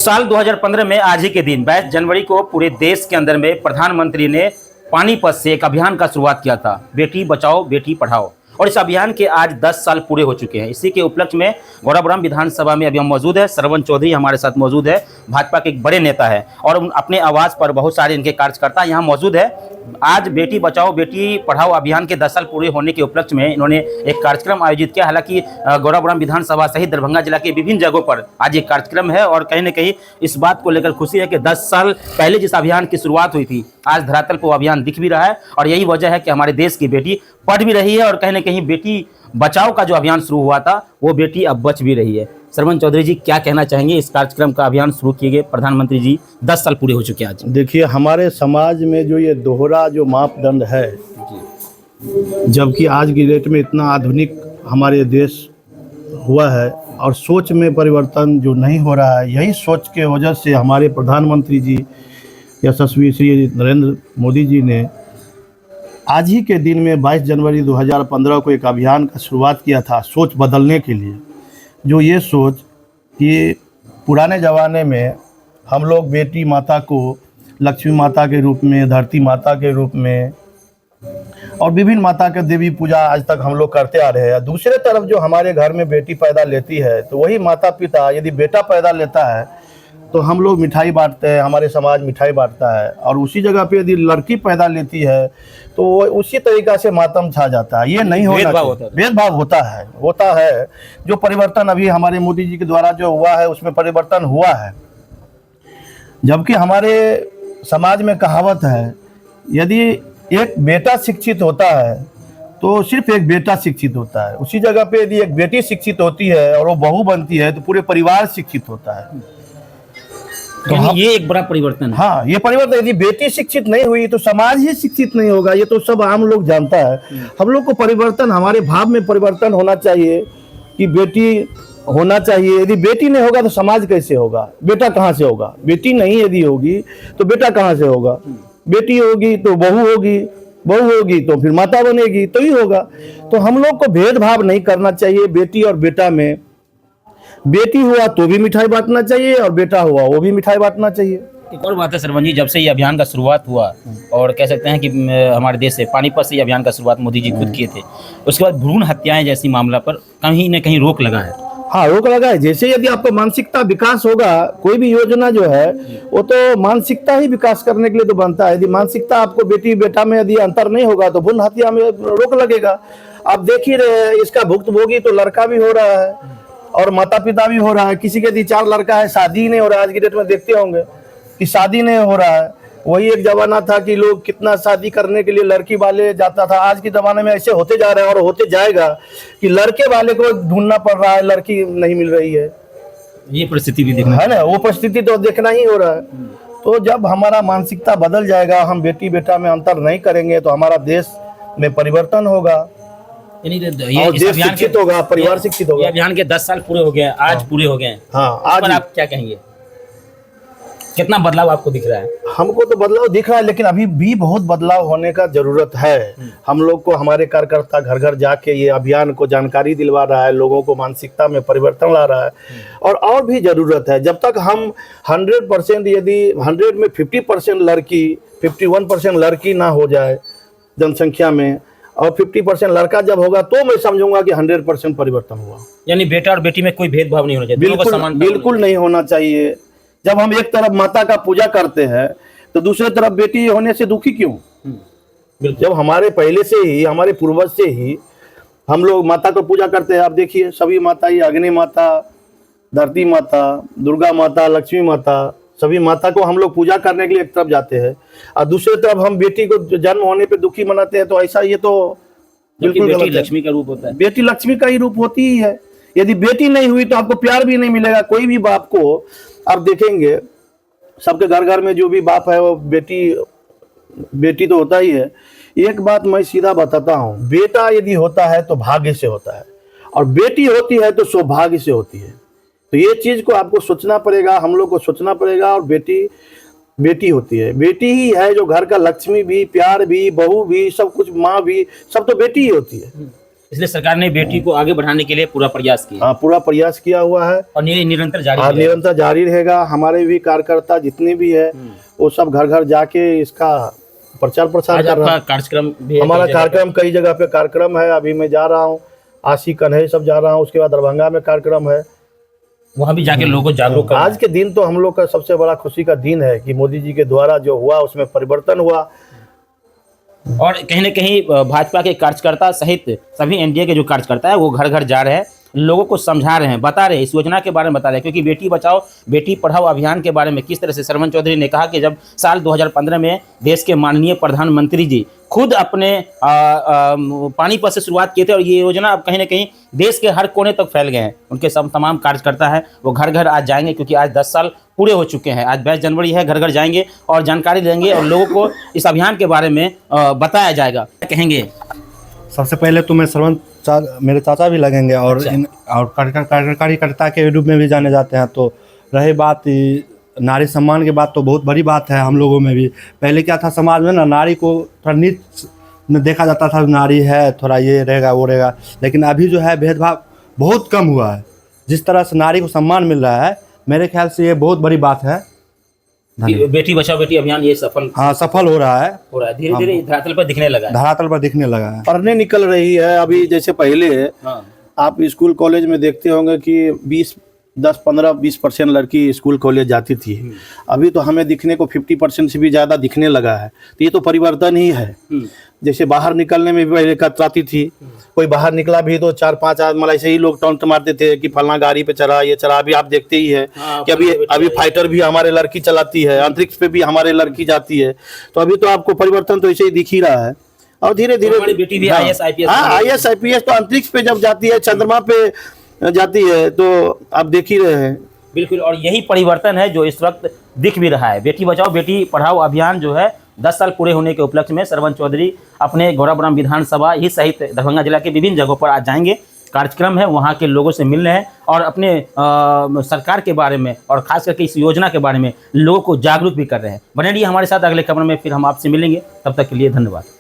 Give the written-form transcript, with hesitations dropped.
साल 2015 में आज ही के दिन 22 जनवरी को पूरे देश के अंदर में प्रधानमंत्री ने पानीपत से एक अभियान का शुरुआत किया था, बेटी बचाओ बेटी पढ़ाओ। और इस अभियान के आज 10 साल पूरे हो चुके हैं। इसी के उपलक्ष्य में गौराबौराम विधानसभा में अभी हम मौजूद है। श्रवण चौधरी हमारे साथ मौजूद है, भाजपा के एक बड़े नेता है और अपने आवाज़ पर बहुत सारे इनके कार्यकर्ता यहाँ मौजूद है। आज बेटी बचाओ बेटी पढ़ाओ अभियान के 10 साल पूरे होने के उपलक्ष्य में इन्होंने एक कार्यक्रम आयोजित किया। हालांकि गौराबौराम विधानसभा सहित दरभंगा जिला के विभिन्न जगहों पर आज एक कार्यक्रम है और कहीं न कहीं इस बात को लेकर खुशी है कि 10 साल पहले जिस अभियान की शुरुआत हुई थी, आज धरातल पर वो अभियान दिख भी रहा है। और यही वजह है कि हमारे देश की बेटी पढ़ भी रही है और कहीं न कहीं बेटी बचाओ का जो अभियान शुरू हुआ था वो बेटी अब बच भी रही है। श्रवण चौधरी जी, क्या कहना चाहेंगे? इस कार्यक्रम का अभियान शुरू किए गए प्रधानमंत्री जी 10 साल पूरे हो चुके हैं आज। देखिए, हमारे समाज में जो ये दोहरा जो मापदंड है, जबकि आज की डेट में इतना आधुनिक हमारे देश हुआ है और सोच में परिवर्तन जो नहीं हो रहा है, यही सोच के वजह से हमारे प्रधानमंत्री जी यशस्वी श्री नरेंद्र मोदी जी ने आज ही के दिन में 22 जनवरी 2015 को एक अभियान का शुरुआत किया था सोच बदलने के लिए। जो ये सोच कि पुराने ज़माने में हम लोग बेटी माता को लक्ष्मी माता के रूप में, धरती माता के रूप में और विभिन्न माता के देवी पूजा आज तक हम लोग करते आ रहे हैं। दूसरे तरफ जो हमारे घर में बेटी पैदा लेती है तो वही माता पिता यदि बेटा पैदा लेता है तो हम लोग मिठाई बांटते हैं, हमारे समाज मिठाई बांटता है। और उसी जगह पे यदि लड़की पैदा लेती है तो उसी तरीक़ा से मातम छा जाता है। ये नहीं होना चाहिए, भेदभाव होता है। जो परिवर्तन अभी हमारे मोदी जी के द्वारा जो हुआ है उसमें परिवर्तन हुआ है। जबकि हमारे समाज में कहावत है, यदि एक बेटा शिक्षित होता है तो सिर्फ एक बेटा शिक्षित होता है। उसी जगह पे यदि एक बेटी शिक्षित होती है और वो बहू बनती है तो पूरे परिवार शिक्षित होता है। तो ये एक बड़ा परिवर्तन है। हाँ, ये परिवर्तन, यदि बेटी शिक्षित नहीं हुई तो समाज ही शिक्षित नहीं होगा। ये तो सब आम लोग जानता है। हम लोग को परिवर्तन, हमारे भाव में परिवर्तन होना चाहिए कि बेटी होना चाहिए। यदि बेटी नहीं होगा तो समाज कैसे होगा? बेटा कहाँ से होगा? बेटी नहीं यदि होगी तो बेटा कहाँ से होगा? बेटी होगी तो बहू होगी, बहू होगी तो फिर माता बनेगी, तो ही होगा। तो हम लोग को भेदभाव नहीं करना चाहिए बेटी और बेटा में। बेटी हुआ तो भी मिठाई बांटना चाहिए और बेटा हुआ वो भी मिठाई बांटना चाहिए। एक और बात है श्रवण जी, जब से ये अभियान का शुरुआत हुआ और कह सकते हैं कि हमारे देश से पानीपत से ये अभियान का शुरुआत मोदी जी खुद किए थे, उसके बाद भ्रूण हत्याएं जैसी मामला पर कहीं न कहीं रोक लगा है। हाँ, रोक लगा है। जैसे यदि आपको मानसिकता विकास होगा, कोई भी योजना जो है वो तो मानसिकता ही विकास करने के लिए तो बनता है। यदि मानसिकता आपको बेटी बेटा में यदि अंतर नहीं होगा तो भ्रूण हत्या में रोक लगेगा। आप देख ही रहे हैं, इसका भुक्तभोगी तो लड़का भी हो रहा है और माता पिता भी हो रहा है। किसी के यदि 4 लड़का है, शादी नहीं हो रहा है। आज की डेट में देखते होंगे कि शादी नहीं हो रहा है। वही एक जमाना था कि लोग कितना शादी करने के लिए लड़की वाले जाता था। आज के ज़माने में ऐसे होते जा रहे हैं और होते जाएगा कि लड़के वाले को ढूंढना पड़ रहा है, लड़की नहीं मिल रही है। ये परिस्थिति भी देखना है ना, वो परिस्थिति तो देखना ही हो रहा है। तो जब हमारा मानसिकता बदल जाएगा, हम बेटी बेटा में अंतर नहीं करेंगे तो हमारा देश में परिवर्तन होगा, ये देश शिक्षित होगा, परिवार शिक्षित होगा। ये अभियान के 10 साल पूरे हो गए हैं, आज पूरे हो गए हैं। हाँ, आज आप क्या कहेंगे? कितना बदलाव आपको दिख रहा है? हमको तो बदलाव दिख रहा है, लेकिन अभी भी बहुत बदलाव होने का जरूरत है। हम लोग को, हमारे कार्यकर्ता घर घर जाके ये अभियान को जानकारी दिलवा रहा है, लोगों को मानसिकता में परिवर्तन ला रहा है। और भी जरूरत है। जब तक हम 100%, यदि 100 में 50% लड़की, 51% लड़की ना हो जाए जनसंख्या में और 50% लड़का जब होगा तो मैं समझूंगा कि 100% परिवर्तन हुआ। यानी बेटा और बेटी में कोई भेदभाव नहीं होना चाहिए। बिल्कुल नहीं होना चाहिए। जब हम एक तरफ माता का पूजा करते हैं तो दूसरे तरफ बेटी होने से दुखी क्यों? जब हमारे पहले से ही, हमारे पूर्वज से ही हम लोग माता को पूजा करते हैं। आप देखिए, सभी माता ही, अग्नि माता, धरती माता, दुर्गा माता, लक्ष्मी माता, सभी माता को हम लोग पूजा करने के लिए एक तरफ जाते हैं और दूसरे तरफ हम बेटी को जन्म होने पे दुखी मनाते हैं। तो ऐसा, ये तो बिल्कुल बेटी लक्ष्मी का रूप होता है। बेटी लक्ष्मी का ही रूप होती ही है। यदि बेटी नहीं हुई तो आपको प्यार भी नहीं मिलेगा। कोई भी बाप को आप देखेंगे, सबके घर घर में जो भी बाप है वो बेटी तो होता ही है। एक बात मैं सीधा बताता हूँ, बेटा यदि होता है तो भाग्य से होता है और बेटी होती है तो सौभाग्य से होती है। तो ये चीज़ को आपको सोचना पड़ेगा, हम लोग को सोचना पड़ेगा। और बेटी होती है, बेटी ही है जो घर का लक्ष्मी भी, प्यार भी, बहू भी, सब कुछ, माँ भी, सब तो बेटी ही होती है। इसलिए सरकार ने बेटी को आगे बढ़ाने के लिए पूरा प्रयास किया हाँ, पूरा प्रयास किया हुआ है और निरंतर जारी और रहेगा। निरंतर जारी रहेगा। हमारे भी कार्यकर्ता जितने भी है वो सब घर घर जाके इसका प्रचार प्रसार आज कर रहा आपका है। कार्यक्रम भी है हमारा कई जगह पे? कार्यक्रम कई जगह पे कार्यक्रम है। अभी मैं जा रहा हूँ आशी कन्हई सब जा रहा हूँ, उसके बाद दरभंगा में कार्यक्रम है। वहाँ भी जाके लोगों को जागरूक करना आज के दिन तो हम लोग का सबसे बड़ा खुशी का दिन है कि मोदी जी के द्वारा जो हुआ उसमें परिवर्तन हुआ। है। और कहीं न कहीं भाजपा के कार्यकर्ता सहित सभी एनडीए के जो कार्यकर्ता है वो घर घर जा रहे हैं, लोगों को समझा रहे हैं, बता रहे हैं, इस योजना के बारे में बता रहे हैं। क्योंकि बेटी बचाओ बेटी पढ़ाओ अभियान के बारे में किस तरह से सरवन चौधरी ने कहा कि जब साल 2015 में देश के माननीय प्रधानमंत्री जी खुद अपने पानीपत से शुरुआत किए थे और ये योजना अब कहीं ना कहीं देश के हर कोने तक फैल गए हैं। उनके सब तमाम कार्यकर्ता हैं वो घर घर आज जाएंगे, क्योंकि आज 10 साल पूरे हो चुके हैं। आज 22 जनवरी है, घर घर जाएंगे और जानकारी देंगे और लोगों को इस अभियान के बारे में बताया जाएगा। कहेंगे सबसे पहले तो मैं मेरे चाचा भी लगेंगे और और कार्यकर्ता के रूप में भी जाने जाते हैं। तो रही बात नारी सम्मान की बात, तो बहुत बड़ी बात है हम लोगों में भी। पहले क्या था, समाज में ना नारी को थोड़ा नीच में देखा जाता था, नारी है थोड़ा ये रहेगा वो रहेगा। लेकिन अभी जो है भेदभाव बहुत कम हुआ है। जिस तरह से नारी को सम्मान मिल रहा है, मेरे ख्याल से ये बहुत बड़ी बात है। बेटी बचाओ बेटी अभियान ये सफल हाँ, सफल हो रहा है, धीरे धीरे धरातल पर दिखने लगा है। धरातल पर दिखने लगा है। पढ़ने निकल रही है। अभी जैसे पहले हाँ। आप स्कूल कॉलेज में देखते होंगे कि 10-15-20% लड़की स्कूल कॉलेज जाती थी। अभी तो हमें दिखने को 50% से भी ज़्यादा दिखने लगा है। तो ये तो परिवर्तन ही है। जैसे बाहर निकलने में भी पहले कतराती थी, कोई बाहर निकला भी तो 4-5 आदमी ऐसे ही लोग टॉन्ट मारते थे कि फलना गाड़ी पे चढ़ा, ये चढ़ा। अभी आप देखते ही है कि अभी फाइटर भी हमारे लड़की चलाती है, अंतरिक्ष पे भी हमारे लड़की जाती है। तो अभी तो आपको परिवर्तन तो ऐसे ही दिख ही रहा है। और धीरे धीरे बेटी भी IAS IPS IAS IPS तो अंतरिक्ष पे जब जाती है, चंद्रमा पे जाती है, तो आप देख ही रहे हैं। बिल्कुल, और यही परिवर्तन है जो इस वक्त दिख भी रहा है। बेटी बचाओ बेटी पढ़ाओ अभियान जो है 10 साल पूरे होने के उपलक्ष्य में सरवन चौधरी अपने गौराबोराम विधानसभा ही सहित दरभंगा जिला के विभिन्न जगहों पर आज जाएंगे। कार्यक्रम है, वहाँ के लोगों से मिल रहे हैं और अपने सरकार के बारे में और खास करके इस योजना के बारे में लोगों को जागरूक भी कर रहे हैं। बने रहिए हमारे साथ, अगले खबर में फिर हम आपसे मिलेंगे। तब तक के लिए धन्यवाद।